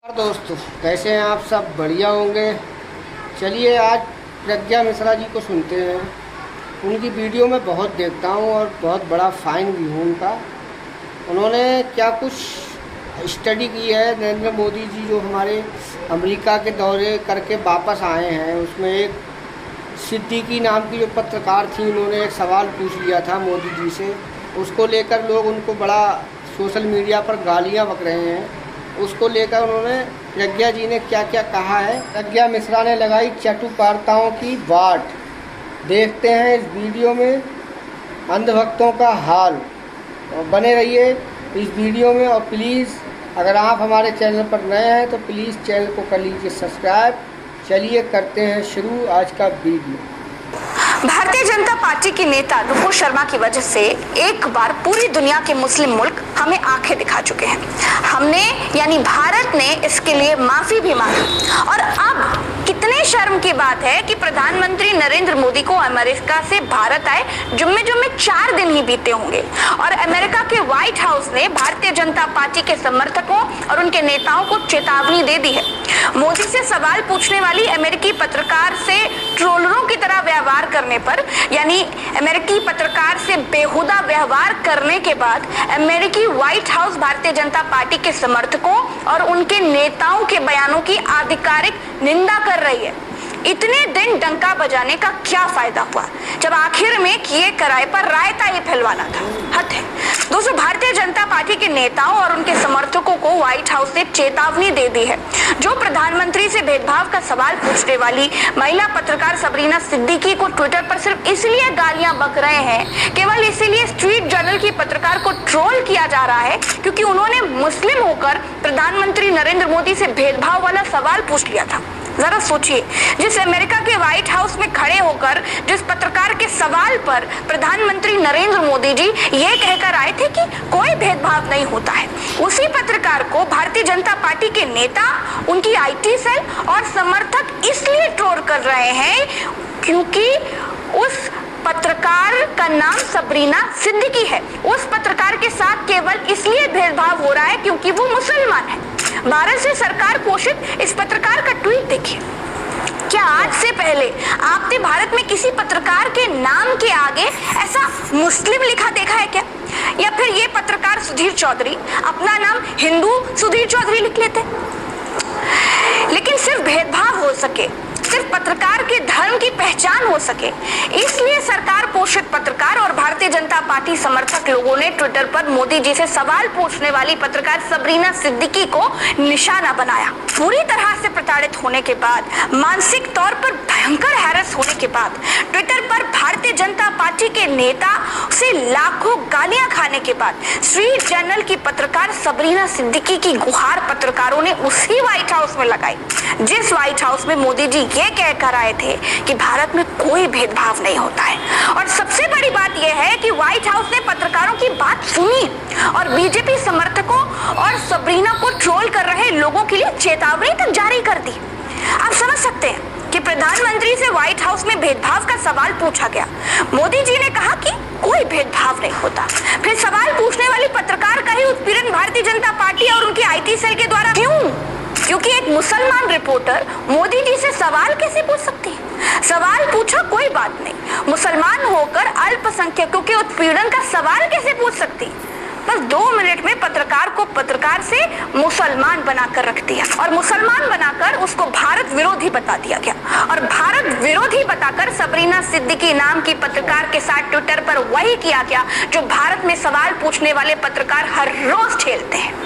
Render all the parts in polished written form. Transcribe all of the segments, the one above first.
दोस्तों, कैसे हैं आप सब? बढ़िया होंगे। चलिए आज प्रज्ञा मिश्रा जी को सुनते हैं। उनकी वीडियो में बहुत देखता हूँ और बहुत बड़ा फ़ैन भी हूँ उनका। उन्होंने क्या कुछ स्टडी की है। नरेंद्र मोदी जी जो हमारे अमेरिका के दौरे करके वापस आए हैं, उसमें एक सिद्दीकी नाम की जो पत्रकार थी, उन्होंने एक सवाल पूछ लिया था मोदी जी से। उसको लेकर लोग उनको बड़ा सोशल मीडिया पर गालियाँ बक रहे हैं। उसको लेकर उन्होंने प्रज्ञा जी ने क्या क्या कहा है। प्रज्ञा मिश्रा ने लगाई चटुकारिताओं की बाट। देखते हैं इस वीडियो में अंधभक्तों का हाल। और बने रहिए इस वीडियो में। और प्लीज़ अगर आप हमारे चैनल पर नए हैं तो प्लीज़ चैनल को कर लीजिए सब्सक्राइब। चलिए करते हैं शुरू आज का वीडियो। भारतीय जनता पार्टी की नेता नुपुर शर्मा की वजह से एक बार पूरी दुनिया के मुस्लिम मुल्क हमें आंखें दिखा चुके हैं। हमने यानी भारत ने इसके लिए माफी भी मांगी। और अब कितने शर्म की बात है कि प्रधानमंत्री नरेंद्र मोदी को अमेरिका से भारत आए जुम्मे 4 दिन ही बीते होंगे और अमेरिका के व्हाइट हाउस ने भारतीय जनता पार्टी के समर्थकों और उनके नेताओं को चेतावनी दे दी है। मोदी से सवाल पूछने वाली अमेरिकी पत्रकार से ट्रोलरों की तरह व्यवहार करने पर, यानी अमेरिकी पत्रकार से बेहुदा व्यवहार करने के बाद अमेरिकी white house Bharatiya Janata party के समर्थकों और उनके नेताओं के बयानों की आधिकारिक निंदा कर रही है। इतने दिन डंका बजाने का क्या फायदा हुआ जब आखिर में किए कराए पर रायता ही फैलवाना था। हद है दोस्तों। भारतीय जनता पार्टी के नेताओं और उनके समर्थकों को व्हाइट हाउस ने चेतावनी दे दी है। जो प्रधानमंत्री से भेदभाव का सवाल पूछने वाली महिला पत्रकार सबरीना सिद्दीकी को ट्विटर पर सिर्फ इसलिए गालियां बक रहे हैं, केवल इसीलिए स्ट्रीट जर्नल की पत्रकार को ट्रोल किया जा रहा है क्योंकि उन्होंने मुस्लिम होकर प्रधानमंत्री नरेंद्र मोदी से भेदभाव वाला सवाल पूछ लिया था। जरा सोचिए, जिस अमेरिका के व्हाइट हाउस में खड़े होकर जिस पत्रकार के सवाल पर प्रधानमंत्री नरेंद्र मोदी जी ये कहकर आए थे कि कोई भेदभाव नहीं होता है, उसी पत्रकार को भारतीय जनता पार्टी के नेता, उनकी आईटी सेल और समर्थक इसलिए ट्रोल कर रहे हैं क्योंकि उस पत्रकार का नाम सबरीना सिद्दीकी है। उस पत्रकार के साथ केवल इसलिए भेदभाव हो रहा है क्योंकि वो मुसलमान है। भारत से सरकार पोषित इस पत्रकार का ट्वीट देखिए। क्या आज से पहले आपने भारत में किसी पत्रकार के नाम के आगे ऐसा मुस्लिम लिखा देखा है क्या? या फिर ये पत्रकार सुधीर चौधरी अपना नाम हिंदू सुधीर चौधरी लिख लेते? लेकिन सिर्फ भेदभाव हो सके, सिर्फ पत्रकार के धर्म की पहचान हो सके, इसलिए सरकार पोषित पत्रकार और भारतीय जनता पार्टी समर्थक लोगों ने ट्विटर पर मोदी जी से सवाल पूछने वाली पत्रकार सबरीना सिद्दीकी को निशाना बनाया। पूरी तरह से प्रताड़ित होने के बाद, मानसिक तौर पर भयंकर हैरस होने के बाद ट्विटर पर भारतीय जनता पार्टी के नेता से लाखों गालियां खाने के बाद स्ट्रीट जर्नल की पत्रकार सबरीना सिद्दीकी की गुहार पत्रकारों ने उसी व्हाइट हाउस में लगाई जिस व्हाइट हाउस में मोदी जी ये कहकर आए थे कि भारत में कोई भेदभाव नहीं होता है। और सबसे बड़ी बात यह है कि व्हाइट हाउस ने पत्रकारों की बात सुनी और बीजेपी समर्थकों और सबरीना को ट्रोल कर रहे लोगों के लिए चेतावनी तक जारी कर दी। आप समझ सकते हैं कि प्रधानमंत्री से व्हाइट हाउस में भेदभाव का सवाल पूछा गया। मोदी जी ने कहा कि कोई भेदभाव नहीं होता। फिर सवाल पूछने वाली पत्रकार का ही उत्पीड़न भारतीय जनता पार्टी और उनकी आईटी सेल के द्वारा क्यों? क्योंकि एक मुसलमान रिपोर्टर मोदी जी से सवाल कैसे पूछ सकती है? सवाल पूछा कोई बात नहीं, मुसलमान होकर अल्पसंख्यकों के उत्पीड़न का सवाल कैसे पूछ सकती? बस 2 मिनट में पत्रकार को पत्रकार से मुसलमान बनाकर रख दिया और मुसलमान बनाकर उसको भारत विरोधी बता दिया गया। और भारत विरोधी बताकर सबरीना सिद्दीकी नाम की पत्रकार के साथ ट्विटर पर वही किया गया जो भारत में सवाल पूछने वाले पत्रकार हर रोज झेलते हैं।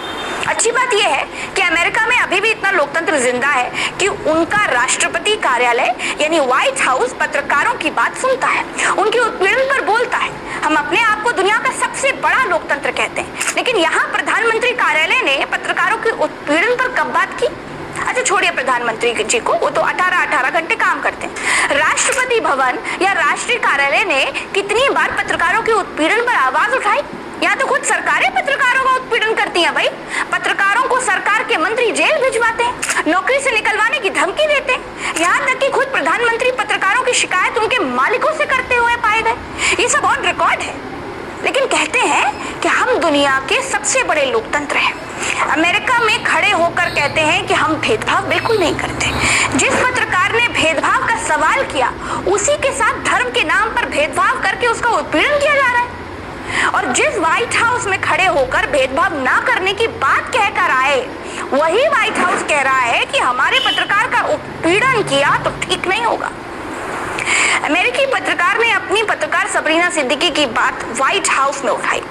अच्छी बात यह है कि अमेरिका में अभी भी इतना लोकतंत्र जिंदा है कि उनका राष्ट्रपति कार्यालय यानी व्हाइट हाउस पत्रकारों की बात सुनता है, उनके उत्पीड़न पर बोलता है। हम अपने आप को दुनिया का सबसे बड़ा लोकतंत्र कहते हैं, लेकिन यहाँ प्रधानमंत्री कार्यालय ने पत्रकारों के उत्पीड़न पर कब बात की? अच्छा छोड़िए प्रधानमंत्री जी को, वो तो 18 घंटे काम करते हैं। राष्ट्रपति भवन या राष्ट्रीय कार्यालय ने कितनी बार पत्रकारों के उत्पीड़न पर आवाज उठाई? यहाँ तो खुद सरकारें पत्रकारों का उत्पीड़न करती हैं भाई। पत्रकारों को सरकार के मंत्री जेल भिजवाते हैं, नौकरी से निकलवाने की धमकी देते हैं। यहाँ तक कि खुद प्रधानमंत्री पत्रकारों की शिकायत उनके मालिकों से करते हुए पाए गए। ये सब ऑन रिकॉर्ड है। लेकिन कहते हैं कि हम दुनिया के सबसे बड़े लोकतंत्र हैं। अमेरिका में खड़े होकर कहते हैं कि हम भेदभाव बिल्कुल नहीं करते। जिस पत्रकार ने भेदभाव का सवाल किया, उसी के साथ धर्म के नाम पर भेदभाव करके उसका उत्पीड़न किया जा रहा है। और जिस व्हाइट हाउस में खड़े होकर भेदभाव ना करने की बात कहकर आए, वही व्हाइट हाउस कह रहा है कि हमारे पत्रकार का उत्पीड़न किया तो ठीक नहीं होगा। अमेरिकी पत्रकार ने अपनी पत्रकार सबरीना सिद्दीकी की बात व्हाइट हाउस में उठाई।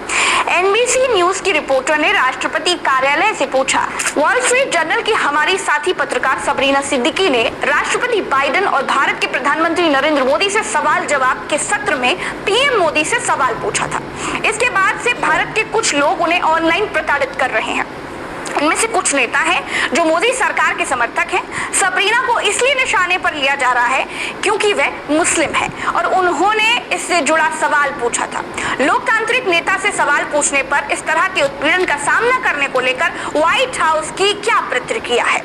एनबीसी न्यूज की रिपोर्टर ने राष्ट्रपति कार्यालय से पूछा। वॉल स्ट्रीट जर्नल की हमारी साथी पत्रकार सबरीना सिद्दीकी ने राष्ट्रपति बाइडेन और भारत के प्रधानमंत्री नरेंद्र मोदी से सवाल जवाब के सत्र में पीएम मोदी से सवाल पूछा था। इसके बाद से भारत के कुछ लोग उन्हें ऑनलाइन प्रताड़ित कर रहे हैं। इनमें से कुछ नेता हैं जो मोदी सरकार के समर्थक हैं। सबरीना को इसलिए निशाने पर लिया जा रहा है क्योंकि वह मुस्लिम है और उन्होंने इससे जुड़ा सवाल पूछा था। लोकतांत्रिक नेता से सवाल पूछने पर इस तरह के उत्पीड़न का सामना करने को लेकर व्हाइट हाउस की क्या प्रतिक्रिया है?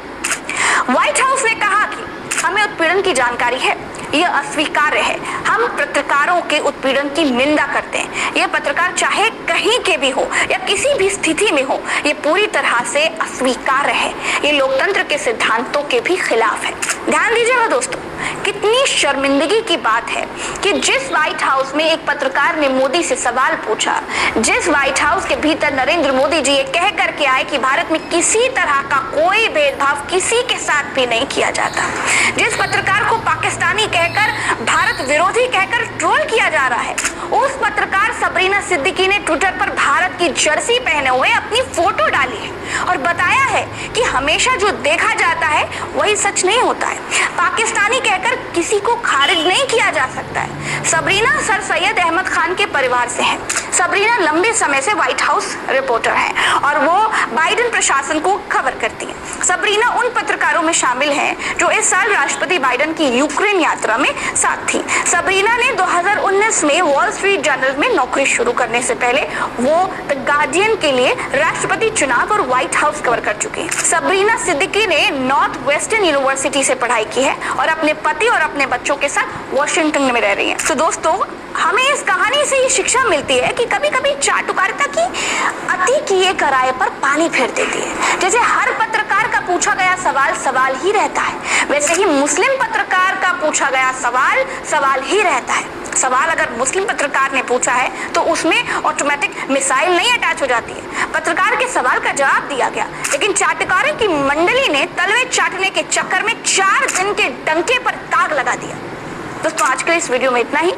व्हाइट हाउस ने कहा कि हमें उत्पीड़न की जानकारी है, यह अस्वीकार्य है। हम पत्रकारों के उत्पीड़न की निंदा करते हैं। यह पत्रकार चाहे कहीं के भी हो या किसी भी स्थिति में हो, यह पूरी तरह से अस्वीकार्य है। ये लोकतंत्र के सिद्धांतों के भी खिलाफ है। ध्यान दीजिएगा दोस्तों, कितनी शर्मिंदगी की बात है कि जिस व्हाइट हाउस में एक पत्रकार ने मोदी से सवाल पूछा, जिस व्हाइट हाउस के भीतर नरेंद्र मोदी जी ये कह करके आए कि भारत में किसी तरह का कोई भेदभाव किसी के साथ भी नहीं किया जाता, जिस पत्रकार को पाकिस्तानी कहकर भारत विरोधी कहकर ट्रोल किया जा रहा है, उस पत्रकार सबरीना सिद्दीकी ने ट्विटर पर भारत की जर्सी पहने हुए अपनी फोटो डाली है और बताया है कि हमेशा जो देखा जाता है वही सच नहीं होता है। पाकिस्तानी कहकर किसी को खारिज नहीं किया जा सकता है। सबरीना सर सैयद अहमद खान के परिवार से है। सबरीना लंबे समय से व्हाइट हाउस रिपोर्टर है और वो बाइडेन प्रशासन को कवर करती है। सबरीना उन पत्रकारों में शामिल हैं जो इस साल राष्ट्रपति बाइडेन की यूक्रेन यात्रा में साथ थी। सबरीना ने 2019 में वॉल स्ट्रीट जर्नल में नौकरी शुरू करने से पहले वो द गार्डियन के लिए राष्ट्रपति चुनाव और व्हाइट हाउस कवर कर चुकी है। सबरीना सिद्दीकी ने नॉर्थ वेस्टर्न यूनिवर्सिटी से पढ़ाई की है और अपने पति और अपने बच्चों के साथ वॉशिंगटन में रह रही है। तो दोस्तों, हमें इस कहानी से ये शिक्षा मिलती है कि कभी कभी चाटुकारिता की अति किए कराए पर पानी फेर देती है। जैसे हर पत्रकार का पूछा गया सवाल सवाल ही रहता है, वैसे ही मुस्लिम पत्रकार का पूछा गया सवाल सवाल ही रहता है। सवाल अगर मुस्लिम पत्रकार ने पूछा है तो उसमें ऑटोमेटिक मिसाइल नहीं अटैच हो जाती है। पत्रकार के सवाल का जवाब दिया गया, लेकिन चाटुकारों की मंडली ने तलवे चाटने के चक्कर में 4 दिन के डंके पर दाग लगा दिया। दोस्तों, आज के इस वीडियो में इतना ही।